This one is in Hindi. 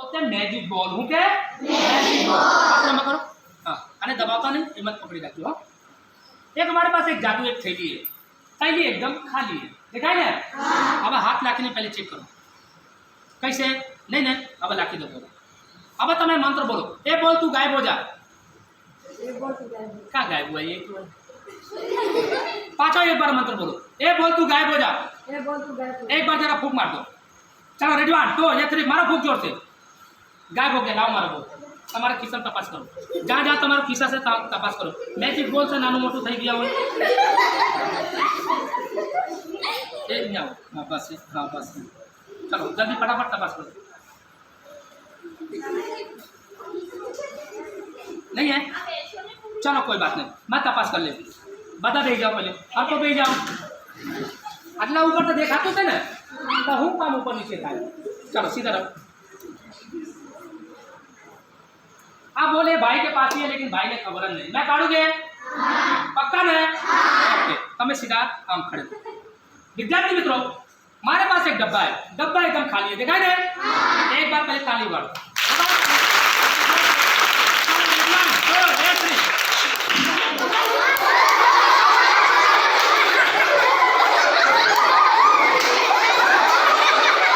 પોતે મેજિક બોલ હું કે મેજિક બોલ આટલામાં કરો હા અને દબાવતા નહીં હિંમત પકડી રાખજો હો એક हमारे पास एक जादू एक थैली है थैली एकदम खाली है दिखाई ने अब हाथ लाखी ने पहले चेक करो कैसे नहीं नहीं अब लाखी दो बोलो अब તમે મંત્ર બોલો એ બોલ તું ગાયબ हो जा એ બોલ તું ગાયબ क्या गायब हुआ ये तो पांचों एक बार मंत्र बोलो ए बोल तू गायब हो जा એ બોલ તું ગાયબ एक बार जरा फूंक मार दो चलो रेडी वन तो ये थ्री मारो फूंक जोर से गायब हो गया लाओ मारो बोल તમારા ખિસ્સા તપાસ કરો જ્યાં જ્યાં તમારો ખિસ્સા છે તપાસ કરો મેજિક બોલ છે નાનું મોટું થઈ ગયા હોય એ જાઓ હા બસ ચલો જલ્દી ફટાફટ તપાસ કરો नहीं है चलो कोई बात नहीं मैं तपास कर लेती बता दे जाओ पहले आपको भी जाओ अगला ऊपर तो देखाતું છે ને तो હું કામ ऊपर नीचे થાય चलो सीधा रहो आप बोले भाई के पास ही है लेकिन भाई ने खबर नहीं मैं काढूंगे पक्का ना ओके તમે सीधा आम खड़े विद्यार्थी मित्रों हमारे पास एक डब्बा है डब्बा एकदम खाली है दिखाई दे एक बार पहले ताली मारो